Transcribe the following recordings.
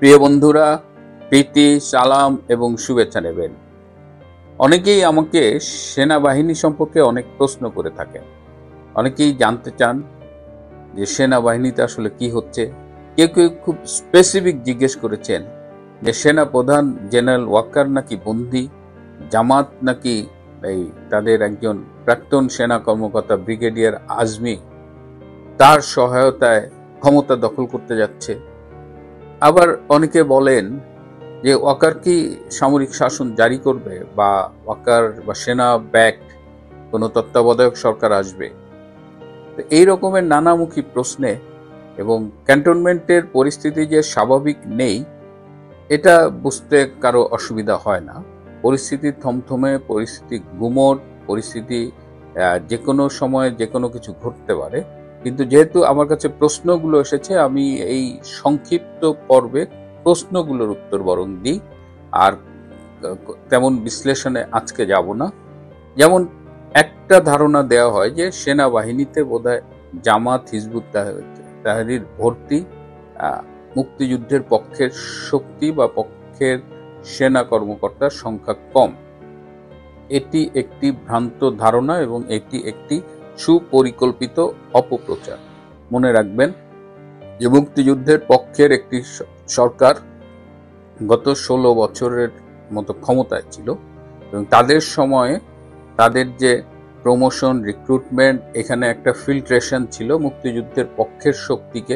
প্রিয় বন্ধুরা, প্রীতি, সালাম এবং শুভেচ্ছা নেবেন। অনেকেই আমাকে সেনাবাহিনী সম্পর্কে অনেক প্রশ্ন করে থাকেন। অনেকেই জানতে চান যে সেনাবাহিনীতে আসলে কি হচ্ছে। কেউ কেউ খুব স্পেসিফিক জিজ্ঞেস করেছেন যে সেনা প্রধান জেনারেল ওয়াকার নাকি বন্দী, জামাত নাকি এই তাদের একজন প্রাক্তন সেনা কর্মকর্তা ব্রিগেডিয়ার আজমি তার সহায়তায় ক্ষমতা দখল করতে যাচ্ছে। আবার অনেকে বলেন যে ওয়াকার কি সামরিক শাসন জারি করবে, বা ওয়াকার বা সেনা ব্যাক কোনো তত্ত্বাবধায়ক সরকার আসবে। তো এই রকমের নানামুখী প্রশ্নে এবং ক্যান্টনমেন্টের পরিস্থিতি যে স্বাভাবিক নেই এটা বুঝতে কারো অসুবিধা হয় না। পরিস্থিতি থমথমে, পরিস্থিতি গুমট, পরিস্থিতি যে কোনো সময় যে কোনো কিছু ঘটতে পারে। কিন্তু যেহেতু আমার কাছে প্রশ্নগুলো এসেছে, আমি এই সংক্ষিপ্ত পর্বে প্রশ্নগুলোর উত্তর বরং দিই, আর তেমন বিশ্লেষণে আজকে যাব না। যেমন একটা ধারণা দেওয়া হয় যে সেনাবাহিনীতে বোধহয় জামাত, হিজবুত তাহরির ভর্তি, মুক্তিযুদ্ধের পক্ষের শক্তি বা পক্ষের সেনা কর্মকর্তার সংখ্যা কম। এটি একটি ভ্রান্ত ধারণা এবং এটি একটি সুপরিকল্পিত অপপ্রচার। মনে রাখবেন যে মুক্তিযুদ্ধের পক্ষের একটি সরকার গত 16 বছরের মতো ক্ষমতায় ছিল এবং তাদের সময়ে তাদের যে প্রমোশন, রিক্রুটমেন্ট, এখানে একটা ফিল্ট্রেশন ছিল। মুক্তিযুদ্ধের পক্ষের শক্তিকে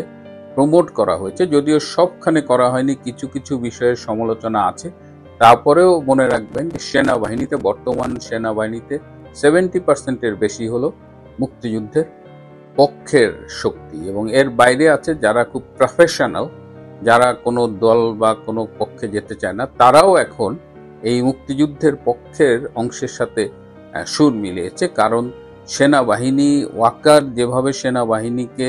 প্রমোট করা হয়েছে, যদিও সবখানে করা হয়নি, কিছু কিছু বিষয়ের সমালোচনা আছে। তারপরেও মনে রাখবেন সেনাবাহিনীতে, বর্তমান সেনাবাহিনীতে 70% বেশি হলো মুক্তিযুদ্ধের পক্ষের শক্তি, এবং এর বাইরে আছে যারা খুব প্রফেশনাল, যারা কোনো দল বা কোনো পক্ষে যেতে চায় না, তারাও এখন এই মুক্তিযুদ্ধের পক্ষের অংশের সাথে সুর মিলিয়েছে। কারণ সেনাবাহিনী, ওয়াকার যেভাবে সেনাবাহিনীকে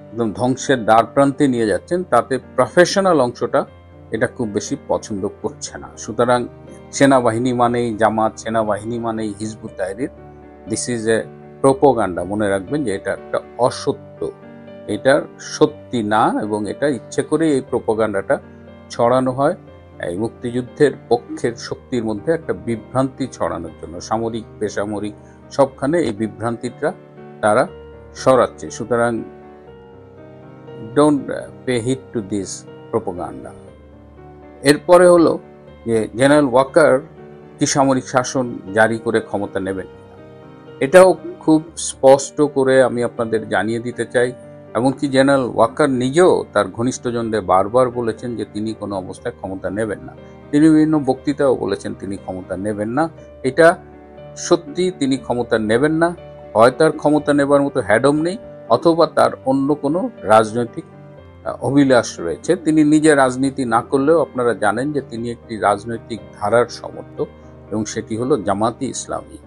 একদম ধ্বংসের দ্বার প্রান্তে নিয়ে যাচ্ছেন, তাতে প্রফেশনাল অংশটা এটা খুব বেশি পছন্দ করছে না। সুতরাং সেনাবাহিনী মানেই জামাত, সেনাবাহিনী মানেই Hizb ut Tahrir, this is a propaganda. মনে রাখবেন যে এটা একটা অসত্য, এটা সত্যি না, এবং এটা ইচ্ছে করে এই প্রোপাগান্ডাটা ছড়ানো হয় এই মুক্তিযুদ্ধের পক্ষের শক্তির মধ্যে একটা বিভ্রান্তি ছড়ানোর জন্য। সামরিক, বেসামরিক সবখানে এই বিভ্রান্তিটা তারা সরাচ্ছে। সুতরাং don't pay heed to this propaganda. এরপরে হলো যে জেনারেল ওয়াকার কি সামরিক শাসন জারি করে ক্ষমতা নেবেন, এটাও খুব স্পষ্ট করে আমি আপনাদের জানিয়ে দিতে চাই। এমনকি জেনারেল ওয়াকার নিজেও তার ঘনিষ্ঠজনদের বারবার বলেছেন যে তিনি কোনো অবস্থায় ক্ষমতা নেবেন না। তিনি বিভিন্ন বক্তৃতাও বলেছেন তিনি ক্ষমতা নেবেন না। এটা সত্যি, তিনি ক্ষমতা নেবেন না। হয় তার ক্ষমতা নেবার মতো হ্যাডম নেই, অথবা তার অন্য কোনো রাজনৈতিক অভিলাষ রয়েছে। তিনি নিজে রাজনীতি না করলেও আপনারা জানেন যে তিনি একটি রাজনৈতিক ধারার সমর্থক, এবং সেটি হলো জামাতি ইসলামী।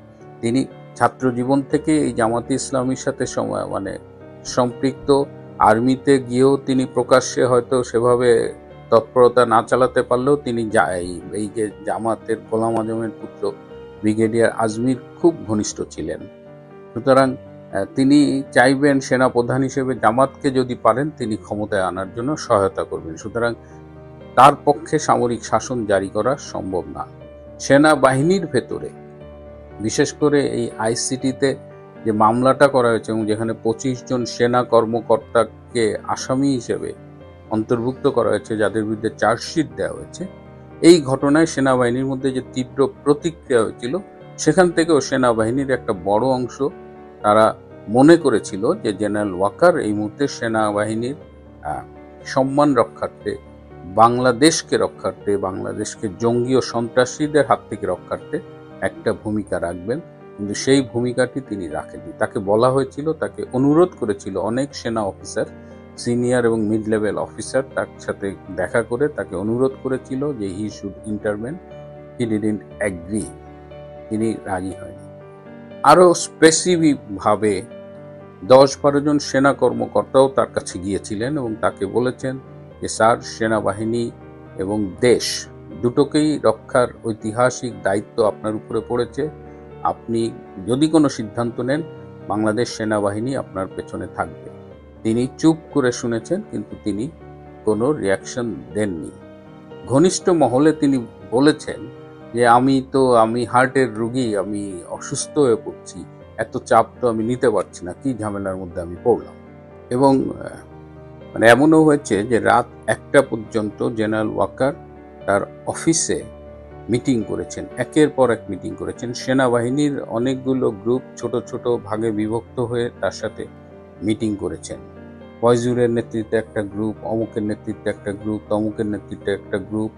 তিনি ছাত্র জীবন থেকে এই জামাতি ইসলামীর সাথে সম্পৃক্ত। আর্মিতে গিয়েও তিনি প্রকাশ্যে হয়তো সেভাবে তৎপরতা না চালাতে পারলেও তিনি এই যে জামাতের গোলাম আজমের পুত্র ব্রিগেডিয়ার আজমির খুব ঘনিষ্ঠ ছিলেন। সুতরাং তিনি চাইবেন সেনাপ্রধান হিসেবে জামাতকে যদি পারেন তিনি ক্ষমতায় আনার জন্য সহায়তা করবেন। সুতরাং তার পক্ষে সামরিক শাসন জারি করা সম্ভব না। সেনাবাহিনীর ভেতরে বিশেষ করে এই আইসিটিতে যে মামলাটা করা হয়েছে এবং যেখানে 25 জন সেনা কর্মকর্তাকে আসামি হিসেবে অন্তর্ভুক্ত করা হয়েছে, যাদের বিরুদ্ধে চার্জশিট দেওয়া হয়েছে, এই ঘটনায় সেনাবাহিনীর মধ্যে যে তীব্র প্রতিক্রিয়া হয়েছিল, সেখান থেকেও সেনাবাহিনীর একটা বড় অংশ তারা মনে করেছিল যে জেনারেল ওয়াকার এই মুহূর্তে সেনাবাহিনীর সম্মান রক্ষার্থে, বাংলাদেশকে রক্ষার্থে, বাংলাদেশকে জঙ্গি ও সন্ত্রাসীদের হাত থেকে রক্ষার্থে একটা ভূমিকা রাখবেন। কিন্তু সেই ভূমিকাটি তিনি রাখেননি। তাকে বলা হয়েছিল, তাকে অনুরোধ করেছিল অনেক সেনা অফিসার, সিনিয়র এবং মিড লেভেল অফিসার তার সাথে দেখা করে তাকে অনুরোধ করেছিল যে he should intervene. He didn't agree, তিনি রাজি হয়নি। আরও স্পেসিফিকভাবে 10-12 জন সেনা কর্মকর্তাও তার কাছে গিয়েছিলেন এবং তাকে বলেছেন যে স্যার, সেনাবাহিনী এবং দেশ দুটোকেই রক্ষার ঐতিহাসিক দায়িত্ব আপনার উপরে পড়েছে। আপনি যদি কোনো সিদ্ধান্ত নেন, বাংলাদেশ সেনাবাহিনী আপনার পেছনে থাকবে। তিনি চুপ করে শুনেছেন, কিন্তু তিনি কোনো রিয়াকশন দেননি। ঘনিষ্ঠ মহলে তিনি বলেছেন যে আমি হার্টের রোগী, আমি অসুস্থ হয়ে পড়ছি, এত চাপ তো আমি নিতে পারছি না, কি ঝামেলার মধ্যে আমি পড়লাম। এবং মানে এমনও হয়েছে যে রাত 1টা পর্যন্ত জেনারেল ওয়াকার তার অফিসে মিটিং করেছেন, একের পর এক মিটিং করেছেন। সেনাবাহিনীর অনেকগুলো গ্রুপ ছোট ছোট ভাগে বিভক্ত হয়ে তার সাথে মিটিং করেছেন। ফয়জুরের নেতৃত্বে একটা গ্রুপ, অমুকের নেতৃত্বে একটা গ্রুপ, তমুকের নেতৃত্বে একটা গ্রুপ,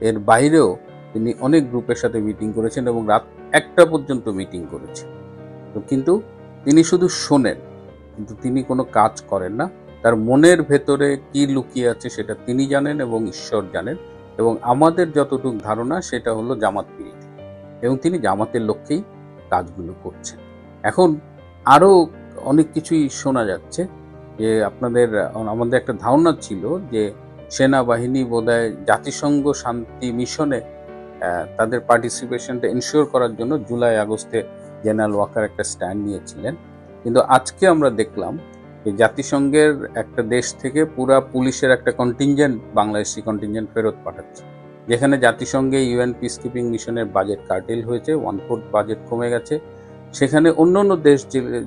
এর বাইরেও তিনি অনেক গ্রুপের সাথে মিটিং করেছেন এবং রাত 1টা পর্যন্ত মিটিং করেছেন। তো কিন্তু তিনি শুধু শোনেন, কিন্তু তিনি কোনো কাজ করেন না। তার মনের ভেতরে কি লুকিয়ে আছে সেটা তিনি জানেন এবং ঈশ্বর জানেন। এবং আমাদের যতটুকু ধারণা সেটা হলো জামাত বিরোধী, এবং তিনি জামাতের লক্ষ্যেই কাজগুলো করছেন। এখন আরও অনেক কিছুই শোনা যাচ্ছে যে আমাদের একটা ধারণা ছিল যে সেনাবাহিনী বোধহয় জাতিসংঘ শান্তি মিশনে তাদের পার্টিসিপেশনটা এনশিওর করার জন্য জুলাই আগস্টে জেনারেল ওয়াকার একটা স্ট্যান্ড নিয়েছিলেন। কিন্তু আজকে আমরা দেখলাম যে জাতিসংঘের একটা দেশ থেকে পুরা পুলিশের একটা কন্টিনজেন্ট, বাংলাদেশি কন্টিনজেন্ট ফেরত পাঠাচ্ছে, যেখানে জাতিসংঘে ইউএন পিস কিপিং মিশনের বাজেট কার্টেল হয়েছে, 1/4 বাজেট কমে গেছে। সেখানে অন্য অন্য দেশ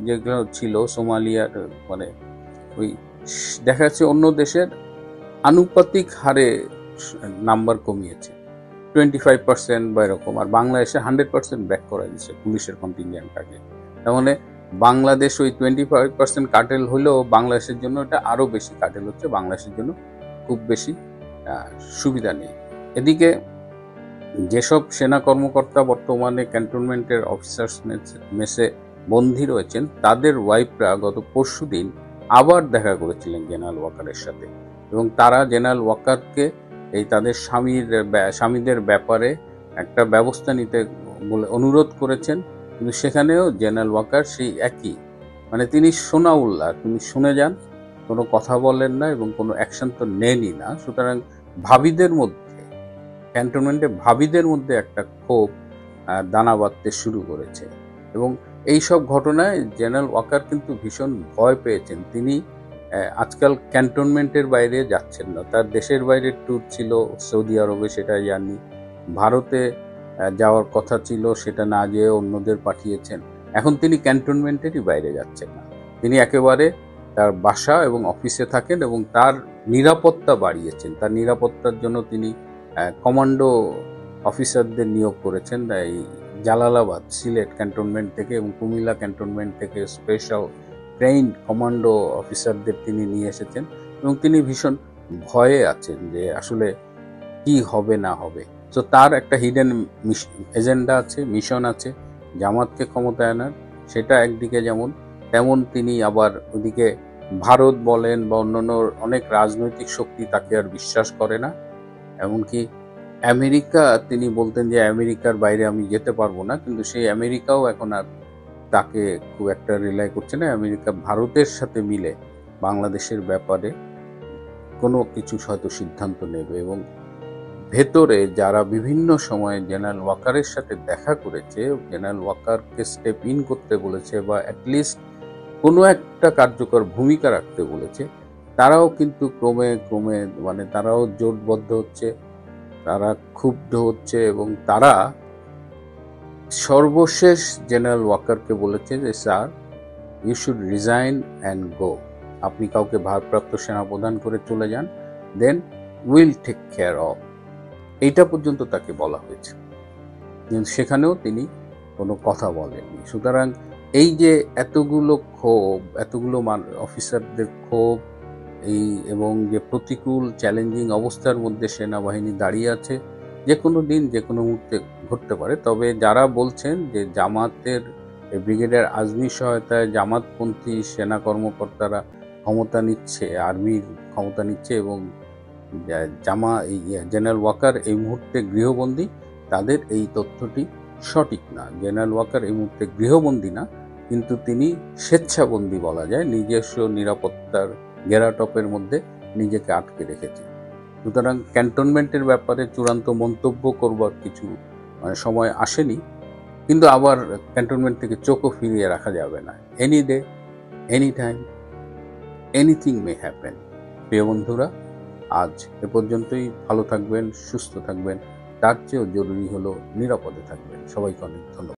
যেগুলো ছিল সোমালিয়ার, মানে ওই দেখা যাচ্ছে অন্য দেশের আনুপাতিক হারে নাম্বার কমিয়েছে, 25% বা এরকম, আর বাংলাদেশে 100% ব্যাক করা দিচ্ছে পুলিশের কন্টিনজেন্টটাকে। তার মানে বাংলাদেশ ওই 25% কাটেল হলেও বাংলাদেশের জন্য এটা আরও বেশি কাটেল হচ্ছে, বাংলাদেশের জন্য খুব বেশি সুবিধা নেই। এদিকে যেসব সেনা কর্মকর্তা বর্তমানে ক্যান্টনমেন্টের অফিসার্স মেসে বন্দী রয়েছেন, তাদের ওয়াইফরা গত পরশুদিন আবার দেখা করেছিলেন জেনারেল ওয়াকারের সাথে, এবং তারা জেনারেল ওয়াকারকে এই তাদের স্বামীদের ব্যাপারে একটা ব্যবস্থা নিতে বলে অনুরোধ করেছেন। কিন্তু সেখানেও জেনারেল ওয়াকার সেই একই, মানে তিনি সোনাউল্লাহ, তিনি শুনে যান, কোনো কথা বলেন না এবং কোনো অ্যাকশন তো নেনই না। সুতরাং ভাবিদের মধ্যে একটা ক্ষোভ দানা বাঁধতে শুরু করেছে, এবং এই সব ঘটনায় জেনারেল ওয়াকার কিন্তু ভীষণ ভয় পেয়েছেন। তিনি আজকাল ক্যান্টনমেন্টের বাইরে যাচ্ছেন না, তার দেশের বাইরে ট্যুর ছিল, সৌদি আরবে সেটা জানি, ভারতে যাওয়ার কথা ছিল, সেটা না যেয়ে অন্যদের পাঠিয়েছেন। এখন তিনি ক্যান্টনমেন্টেরই বাইরে যাচ্ছেন না, তিনি একেবারে তার বাসা এবং অফিসে থাকেন এবং তার নিরাপত্তা বাড়িয়েছেন। তার নিরাপত্তার জন্য তিনি কমান্ডো অফিসারদের নিয়োগ করেছেন। এই জালালাবাদ, সিলেট ক্যান্টনমেন্ট থেকে এবং কুমিল্লা ক্যান্টনমেন্ট থেকে স্পেশাল ট্রেইনড কমান্ডো অফিসারদের তিনি নিয়ে এসেছেন, এবং তিনি ভীষণ ভয়ে আছেন যে আসলে কি হবে না হবে। তো তার একটা হিডেন এজেন্ডা আছে, মিশন আছে জামাতকে ক্ষমতায় আনার। সেটা একদিকে যেমন, তেমন তিনি আবার ওদিকে ভারত বলেন বা অন্যান্য অনেক রাজনৈতিক শক্তি তাকে আর বিশ্বাস করে না। এমনকি আমেরিকা, তিনি বলতেন যে আমেরিকার বাইরে আমি যেতে পারবো না, কিন্তু সেই আমেরিকাও এখন আর তাকে খুব একটা রিলাই করছে না। আমেরিকা ভারতের সাথে মিলে বাংলাদেশের ব্যাপারে কোনো কিছু হয়তো সিদ্ধান্ত নেবে, এবং ভেতরে যারা বিভিন্ন সময়ে জেনারেল ওয়াকারের সাথে দেখা করেছে, জেনারেল ওয়াকারকে স্টেপ ইন করতে বলেছে বা অ্যাটলিস্ট কোনো একটা কার্যকর ভূমিকা রাখতে বলেছে, তারাও কিন্তু ক্রমে ক্রমে মানে তারাও জোটবদ্ধ হচ্ছে, তারা ক্ষুব্ধ হচ্ছে, এবং তারা সর্বশেষ জেনারেল ওয়াকারকে বলেছে যে sir, you should resign and go, আপনি কাউকে ভারপ্রাপ্ত সেনাপ্রধান করে চলে যান, then will take care of, এইটা পর্যন্ত তাকে বলা হয়েছে, কিন্তু সেখানেও তিনি কোনো কথা বলেননি। সুতরাং এই যে এতগুলো ক্ষোভ, এতগুলো অফিসারদের ক্ষোভ, এবং যে প্রতিকূল চ্যালেঞ্জিং অবস্থার মধ্যে সেনাবাহিনী দাঁড়িয়ে আছে, যে কোনো দিন যে কোনো মুহূর্তে ঘটতে পারে। তবে যারা বলছেন যে জামাতের ব্রিগেডিয়ার আজমির সহায়তায় জামাতপন্থী সেনা কর্মকর্তারা ক্ষমতা নিচ্ছে, আর্মির ক্ষমতা নিচ্ছে, এবং জেনারেল ওয়াকার এই মুহূর্তে গৃহবন্দী, তাদের এই তথ্যটি সঠিক না। জেনারেল ওয়াকার এই মুহূর্তে গৃহবন্দী না, কিন্তু তিনি স্বেচ্ছাবন্দী বলা যায়, নিজস্ব নিরাপত্তার ঘেরাটপের মধ্যে নিজেকে আটকে রেখেছে। সুতরাং ক্যান্টনমেন্টের ব্যাপারে চূড়ান্ত মন্তব্য করবার কিছু সময় আসেনি, কিন্তু আবার ক্যান্টনমেন্ট থেকে চোখও ফিরিয়ে রাখা যাবে না। Any day, any time, anything may happen. প্রিয় বন্ধুরা, আজ এ পর্যন্তই। ভালো থাকবেন, সুস্থ থাকবেন। তার চেয়েও জরুরি হলো নিরাপদে থাকবেন। সবাইকে অনেক ধন্যবাদ।